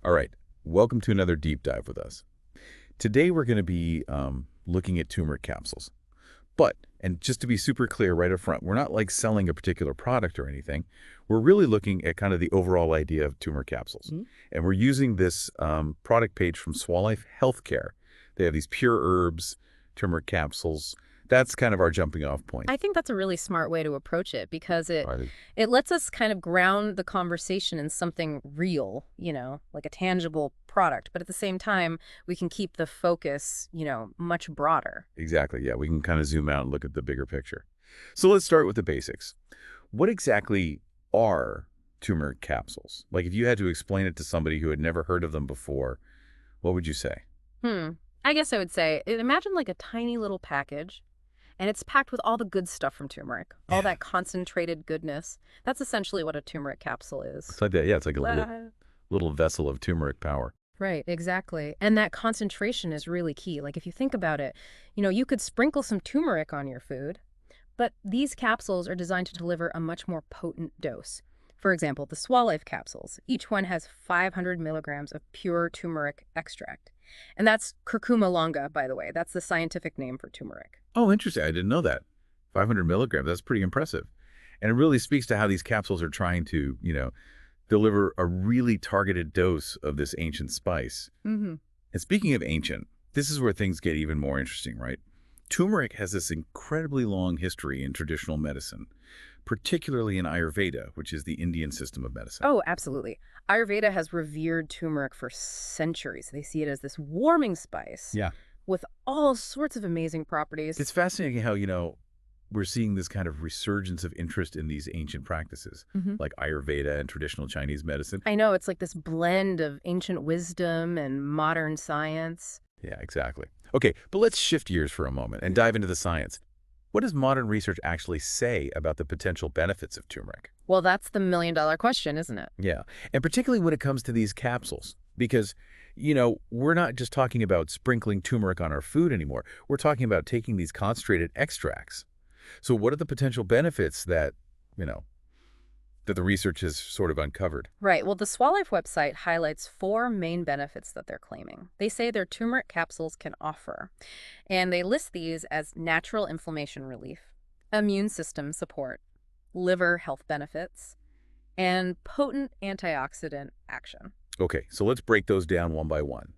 All right, welcome to another deep dive with us. Today we're going to be looking at turmeric capsules. And just to be super clear right up front, we're not like selling a particular product or anything. We're really looking at kind of the overall idea of turmeric capsules. And we're using this product page from Swalife Healthcare. They have these PureHerbs turmeric capsules. That's kind of our jumping off point. I think that's a really smart way to approach it because Right. it lets us kind of ground the conversation in something real, like a tangible product. But at the same time, we can keep the focus, much broader. Exactly. Yeah, we can kind of zoom out and look at the bigger picture. So let's start with the basics. What exactly are turmeric capsules? Like if you had to explain it to somebody who had never heard of them before, what would you say? Hmm. I guess I would say, imagine like a tiny little package. And it's packed with all the good stuff from turmeric, all Yeah. that concentrated goodness. That's essentially what a turmeric capsule is. It's like that. Yeah, it's like a little Ah. little vessel of turmeric power. Right, exactly. And that concentration is really key. Like if you think about it, you could sprinkle some turmeric on your food, but these capsules are designed to deliver a much more potent dose. For example, the Swalife capsules. Each one has 500 milligrams of pure turmeric extract. And that's curcuma longa, by the way. That's the scientific name for turmeric. Oh, interesting. I didn't know that. 500 milligrams. That's pretty impressive. And it really speaks to how these capsules are trying to, deliver a really targeted dose of this ancient spice. Mm-hmm. And speaking of ancient, this is where things get even more interesting, right? Turmeric has this incredibly long history in traditional medicine, particularly in Ayurveda, which is the Indian system of medicine. Oh, absolutely. Ayurveda has revered turmeric for centuries. They see it as this warming spice Yeah. with all sorts of amazing properties. It's fascinating how, we're seeing this kind of resurgence of interest in these ancient practices, Hmm. like Ayurveda and traditional Chinese medicine. I know, it's like this blend of ancient wisdom and modern science. Yeah, exactly. Okay, but let's shift gears for a moment and dive into the science. What does modern research actually say about the potential benefits of turmeric? Well, that's the million-dollar question, isn't it? Yeah, and particularly when it comes to these capsules, because, we're not just talking about sprinkling turmeric on our food anymore. We're talking about taking these concentrated extracts. So what are the potential benefits that the research has sort of uncovered? Right. Well, the Swalife website highlights four main benefits that they're claiming. They say their turmeric capsules can offer, and they list these as natural inflammation relief, immune system support, liver health benefits, and potent antioxidant action. Okay, so let's break those down one by one.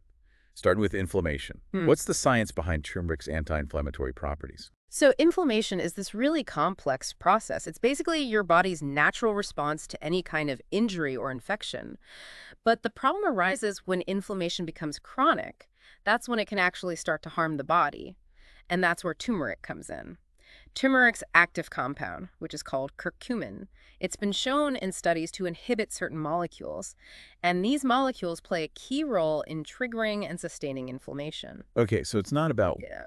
Starting with inflammation. What's the science behind turmeric's anti-inflammatory properties? So inflammation is this really complex process. It's basically your body's natural response to any kind of injury or infection. But the problem arises when inflammation becomes chronic. That's when it can actually start to harm the body. And that's where turmeric comes in. Turmeric's active compound, which is called curcumin, it's been shown in studies to inhibit certain molecules. And these molecules play a key role in triggering and sustaining inflammation. Okay, so it's not about Yeah.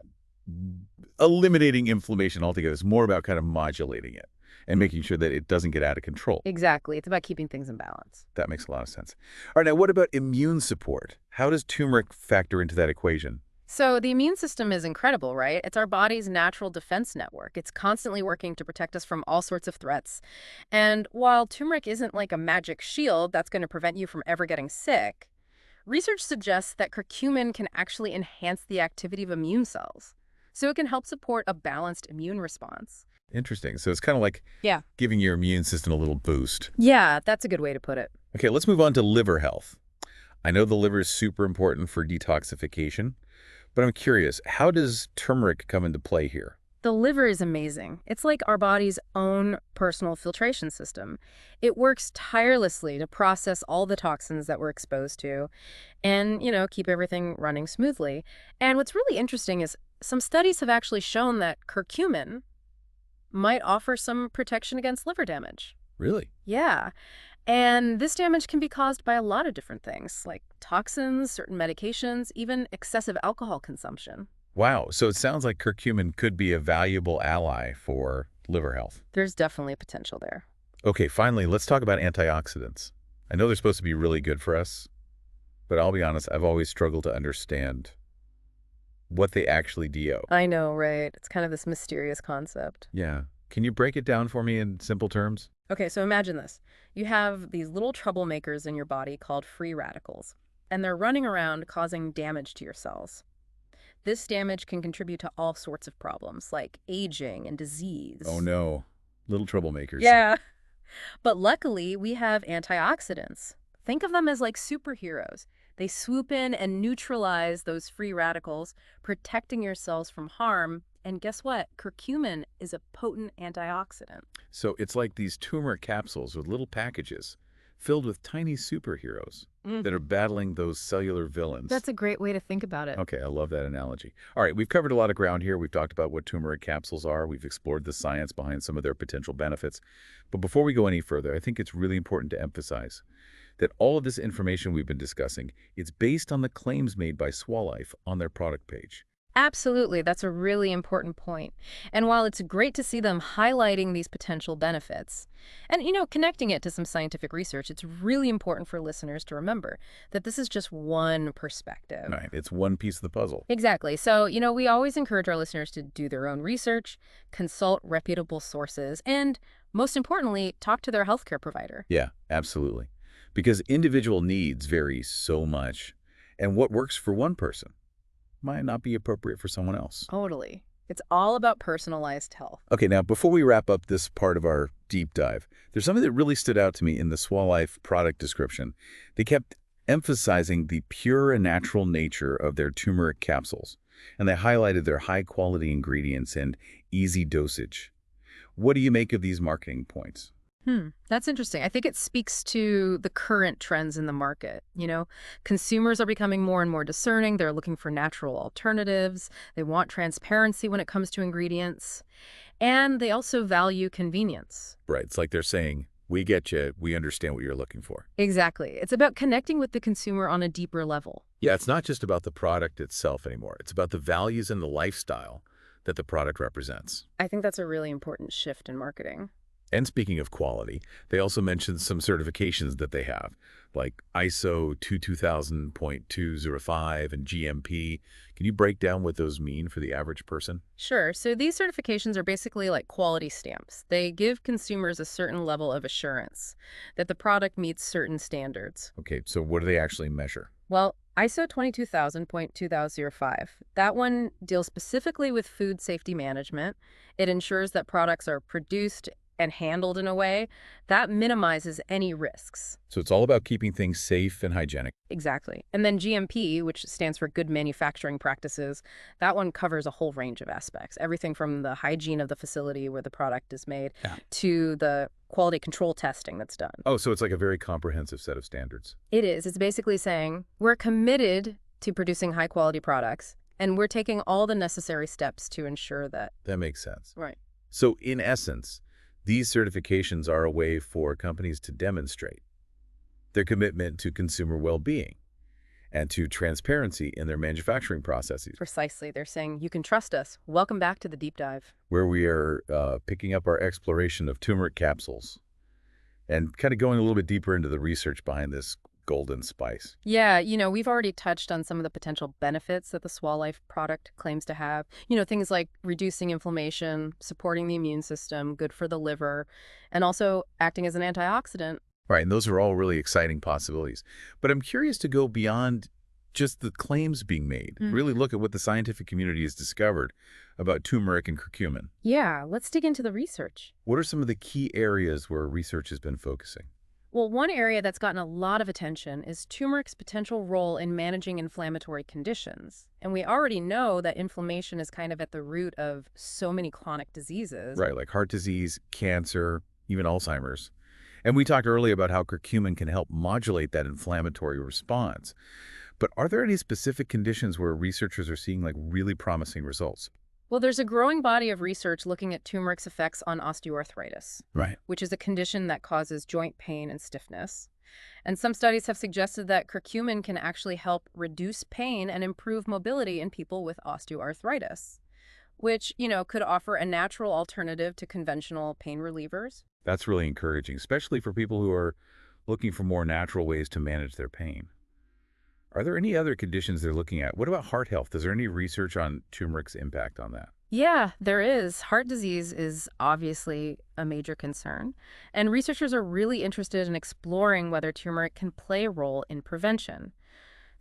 eliminating inflammation altogether. It's more about kind of modulating it and making sure that it doesn't get out of control. Exactly. It's about keeping things in balance. That makes a lot of sense. All right, now what about immune support? How does turmeric factor into that equation? So the immune system is incredible, right? It's our body's natural defense network. It's constantly working to protect us from all sorts of threats. And while turmeric isn't like a magic shield that's going to prevent you from ever getting sick, research suggests that curcumin can actually enhance the activity of immune cells. So it can help support a balanced immune response. Interesting. So it's kind of like Yeah. giving your immune system a little boost. Yeah, that's a good way to put it. Okay, let's move on to liver health. I know the liver is super important for detoxification, but I'm curious, how does turmeric come into play here? The liver is amazing. It's like our body's own personal filtration system. It works tirelessly to process all the toxins that we're exposed to and, keep everything running smoothly. And what's really interesting is some studies have actually shown that curcumin might offer some protection against liver damage. Really? Yeah. And this damage can be caused by a lot of different things, like toxins, certain medications, even excessive alcohol consumption. Wow, so it sounds like curcumin could be a valuable ally for liver health. There's definitely potential there. Okay, finally, let's talk about antioxidants. I know they're supposed to be really good for us, but I'll be honest, I've always struggled to understand what they actually do. I know, right? It's kind of this mysterious concept. Yeah. Can you break it down for me in simple terms? Okay, so imagine this. You have these little troublemakers in your body called free radicals. and they're running around causing damage to your cells. This damage can contribute to all sorts of problems, like aging and Oh disease. no, little troublemakers. Yeah. But luckily, we have antioxidants. Think of them as like superheroes. They swoop in and neutralize those free radicals, protecting your cells from harm. And guess what? Curcumin is a potent antioxidant. So it's like these turmeric capsules with little packages filled with tiny superheroes that are battling those cellular villains. That's a great way to think about it. Okay, I love that analogy. All right, we've covered a lot of ground here. We've talked about what turmeric capsules are. We've explored the science behind some of their potential benefits. But before we go any further, I think it's really important to emphasize that all of this information we've been discussing, it's based on the claims made by Swalife on their product page. Absolutely. That's a really important point. And while it's great to see them highlighting these potential benefits and, connecting it to some scientific research, it's really important for listeners to remember that this is just one perspective. Right, it's one piece of the puzzle. Exactly. So, we always encourage our listeners to do their own research, consult reputable sources, and most importantly, talk to their healthcare provider. Yeah, absolutely. Because individual needs vary so much, and what works for one person might not be appropriate for someone else. Totally. It's all about personalized health. Okay, now before we wrap up this part of our deep dive, there's something that really stood out to me in the Swalife product description. They kept emphasizing the pure and natural nature of their turmeric capsules, and they highlighted their high-quality ingredients and easy dosage. What do you make of these marketing points? That's interesting. I think it speaks to the current trends in the market. Consumers are becoming more and more discerning. They're looking for natural alternatives. They want transparency when it comes to ingredients. And they also value convenience. Right, it's like they're saying, we get you, we understand what you're looking for. Exactly. It's about connecting with the consumer on a deeper level. Yeah, it's not just about the product itself anymore. It's about the values and the lifestyle that the product represents. I think that's a really important shift in marketing. And speaking of quality, they also mentioned some certifications that they have, like ISO 22000.205 and GMP. Can you break down what those mean for the average person? Sure. So these certifications are basically like quality stamps. They give consumers a certain level of assurance that the product meets certain standards. Okay, so what do they actually measure? Well, ISO 22000.2005, that one deals specifically with food safety management. It ensures that products are produced and handled in a way that minimizes any risks. So it's all about keeping things safe and hygienic. Exactly. And then GMP, which stands for Good Manufacturing Practices, that one covers a whole range of aspects. Everything from the hygiene of the facility where the product is made to the quality control testing that's done. Oh, so it's like a very comprehensive set of standards. It is. It's basically saying we're committed to producing high quality products and we're taking all the necessary steps to ensure that. That makes sense. Right. So in essence, these certifications are a way for companies to demonstrate their commitment to consumer well-being and to transparency in their manufacturing processes. Precisely. They're saying, you can trust us. Welcome back to the deep dive. Where we are picking up our exploration of turmeric capsules and kind of going a little bit deeper into the research behind this golden spice. Yeah, we've already touched on some of the potential benefits that the Swalife product claims to have. Things like reducing inflammation, supporting the immune system, good for the liver, and also acting as an antioxidant. Right, and those are all really exciting possibilities. But I'm curious to go beyond just the claims being made, really look at what the scientific community has discovered about turmeric and curcumin. Yeah, let's dig into the research. What are some of the key areas where research has been focusing? Well, one area that's gotten a lot of attention is turmeric's potential role in managing inflammatory conditions. And we already know that inflammation is kind of at the root of so many chronic diseases. Right, like heart disease, cancer, even Alzheimer's. And we talked earlier about how curcumin can help modulate that inflammatory response. But are there any specific conditions where researchers are seeing really promising results? Well, there's a growing body of research looking at turmeric's effects on osteoarthritis, Right. which is a condition that causes joint pain and stiffness. And some studies have suggested that curcumin can actually help reduce pain and improve mobility in people with osteoarthritis, which, could offer a natural alternative to conventional pain relievers. That's really encouraging, especially for people who are looking for more natural ways to manage their pain. Are there any other conditions they're looking at? What about heart health? Is there any research on turmeric's impact on that? Yeah, there is. Heart disease is obviously a major concern, and researchers are really interested in exploring whether turmeric can play a role in prevention.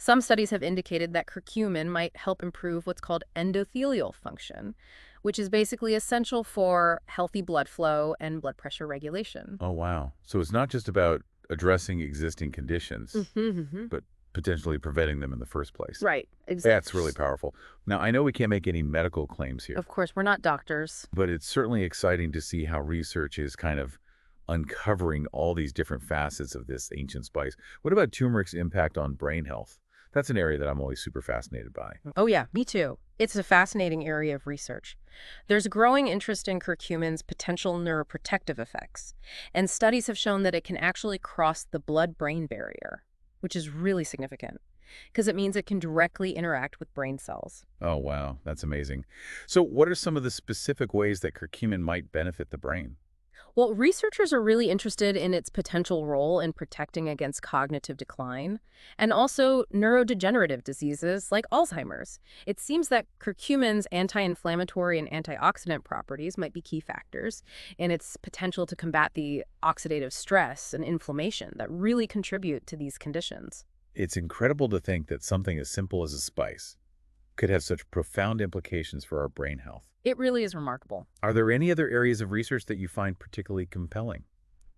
Some studies have indicated that curcumin might help improve what's called endothelial function, which is basically essential for healthy blood flow and blood pressure regulation. Oh, wow. So it's not just about addressing existing conditions, Mm-hmm. but potentially preventing them in the first place. Right, exactly. That's really powerful. Now, I know we can't make any medical claims here, Of course, we're not doctors. but it's certainly exciting to see how research is kind of uncovering all these different facets of this ancient spice. What about turmeric's impact on brain health? That's an area that I'm always super fascinated by. Oh, yeah, me too. It's a fascinating area of research. There's growing interest in curcumin's potential neuroprotective effects, and studies have shown that it can actually cross the blood-brain barrier, which is really significant because it means it can directly interact with brain cells. Oh, wow. That's amazing. So what are some of the specific ways that curcumin might benefit the brain? Well, researchers are really interested in its potential role in protecting against cognitive decline and also neurodegenerative diseases like Alzheimer's. It seems that curcumin's anti-inflammatory and antioxidant properties might be key factors in its potential to combat the oxidative stress and inflammation that really contribute to these conditions. It's incredible to think that something as simple as a spice could have such profound implications for our brain health. It really is remarkable. Are there any other areas of research that you find particularly compelling?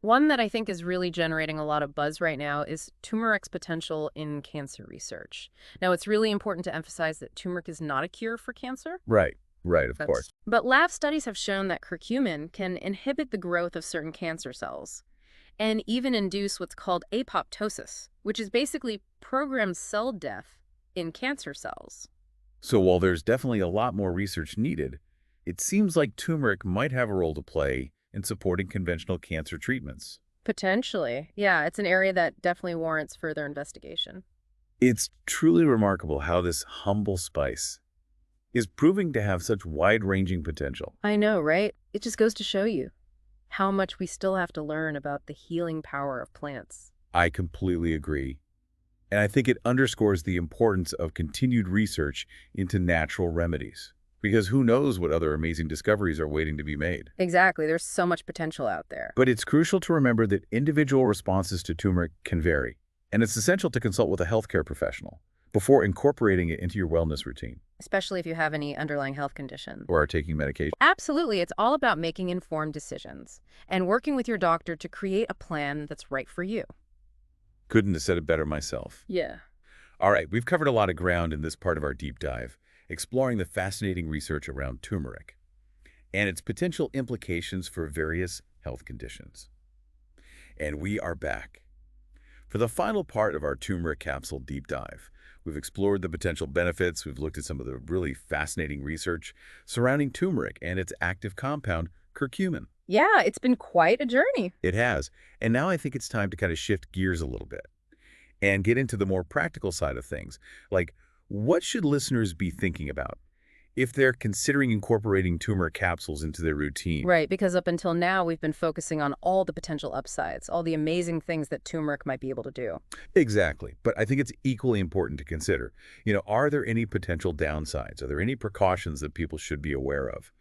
One that I think is really generating a lot of buzz right now is turmeric's potential in cancer research. Now, it's really important to emphasize that turmeric is not a cure for cancer. Right, right, of course. But lab studies have shown that curcumin can inhibit the growth of certain cancer cells and even induce what's called apoptosis, which is basically programmed cell death in cancer cells. So while there's definitely a lot more research needed, it seems like turmeric might have a role to play in supporting conventional cancer treatments. Potentially. Yeah, it's an area that definitely warrants further investigation. It's truly remarkable how this humble spice is proving to have such wide-ranging potential. I know, right? It just goes to show you how much we still have to learn about the healing power of plants. I completely agree. And I think it underscores the importance of continued research into natural remedies. Because who knows what other amazing discoveries are waiting to be made. Exactly. There's so much potential out there. But it's crucial to remember that individual responses to turmeric can vary, and it's essential to consult with a healthcare professional before incorporating it into your wellness routine Especially if you have any underlying health condition. or are taking medication. Absolutely. It's all about making informed decisions and working with your doctor to create a plan that's right for you. Couldn't have said it better myself. Yeah. All right, we've covered a lot of ground in this part of our deep dive, exploring the fascinating research around turmeric and its potential implications for various health conditions. And we are back. For the final part of our turmeric capsule deep dive, we've explored the potential benefits, we've looked at some of the really fascinating research surrounding turmeric and its active compound, curcumin. Yeah, it's been quite a journey. It has. And now I think it's time to kind of shift gears a little bit and get into the more practical side of things. Like, what should listeners be thinking about if they're considering incorporating turmeric capsules into their routine? Right, because up until now, we've been focusing on all the potential upsides, all the amazing things that turmeric might be able to do. Exactly. But I think it's equally important to consider, are there any potential downsides? Are there any precautions that people should be aware of?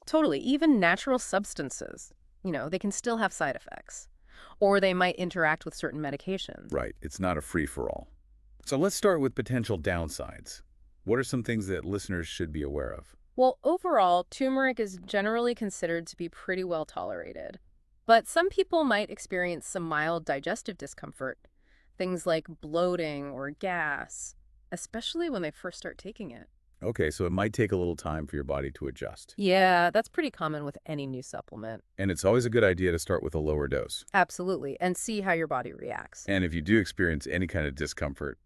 Totally. Even natural substances, they can still have side effects, or they might interact with certain medications. Right. It's not a free-for-all. So let's start with potential downsides. What are some things that listeners should be aware of? Well, overall, turmeric is generally considered to be pretty well tolerated. But some people might experience some mild digestive discomfort, things like bloating or gas, especially when they first start taking it. Okay, so it might take a little time for your body to adjust. Yeah, that's pretty common with any new supplement. And it's always a good idea to start with a lower dose. Absolutely, and see how your body reacts. And if you do experience any kind of discomfort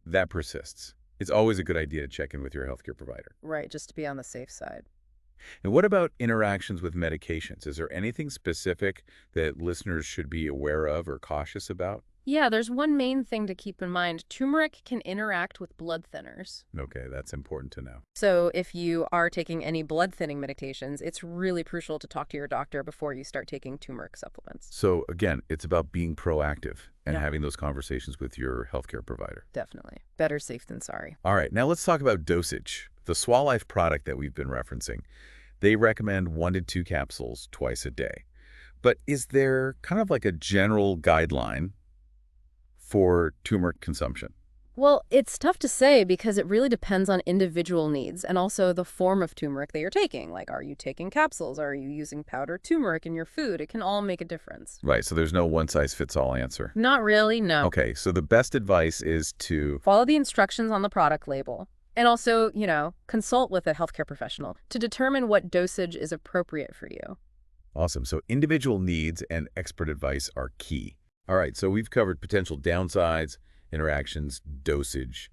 that persists, it's always a good idea to check in with your healthcare provider. Right, just to be on the safe side. And what about interactions with medications? Is there anything specific that listeners should be aware of or cautious about? Yeah, there's one main thing to keep in mind. Turmeric can interact with blood thinners. Okay, that's important to know. So if you are taking any blood thinning medications, it's really crucial to talk to your doctor before you start taking turmeric supplements. So again, it's about being proactive and Yeah. having those conversations with your healthcare provider. Definitely. Better safe than sorry. All right, now let's talk about dosage. The Swalife product that we've been referencing, they recommend 1 to 2 capsules twice a day. But is there kind of like a general guideline for turmeric consumption? Well, it's tough to say because it really depends on individual needs and also the form of turmeric that you're taking. Like, are you taking capsules? Are you using powdered turmeric in your food? It can all make a difference. Right, so there's no one-size-fits-all answer. Not really, no. Okay, so the best advice is to... Follow the instructions on the product label. And also, consult with a healthcare professional to determine what dosage is appropriate for you. Awesome. So individual needs and expert advice are key. All right, so we've covered potential downsides, interactions, dosage.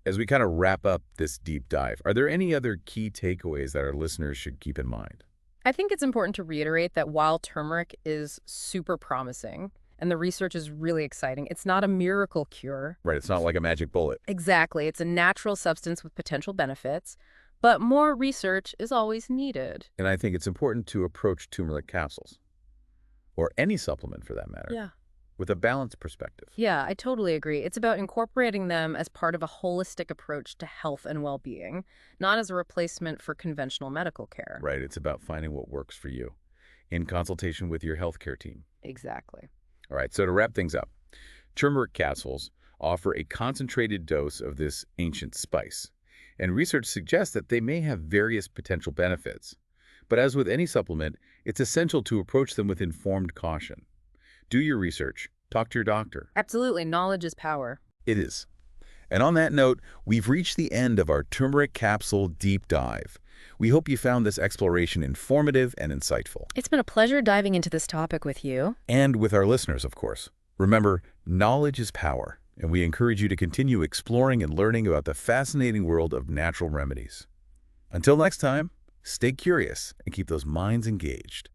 As we kind of wrap up this deep dive, are there any other key takeaways that our listeners should keep in mind? I think it's important to reiterate that while turmeric is super promising and the research is really exciting, it's not a miracle cure. Right, it's not like a magic bullet. Exactly. It's a natural substance with potential benefits, but more research is always needed. And I think it's important to approach turmeric capsules, or any supplement for that matter, Yeah. with a balanced perspective. Yeah, I totally agree. It's about incorporating them as part of a holistic approach to health and well-being, not as a replacement for conventional medical care. Right, it's about finding what works for you in consultation with your healthcare team. Exactly. All right, so to wrap things up, turmeric capsules offer a concentrated dose of this ancient spice, and research suggests that they may have various potential benefits. But as with any supplement, it's essential to approach them with informed caution. Do your research. Talk to your doctor. Absolutely. Knowledge is power. It is. And on that note, we've reached the end of our turmeric capsule deep dive. We hope you found this exploration informative and insightful. It's been a pleasure diving into this topic with you. And with our listeners, of course. Remember, knowledge is power, and we encourage you to continue exploring and learning about the fascinating world of natural remedies. Until next time, stay curious and keep those minds engaged.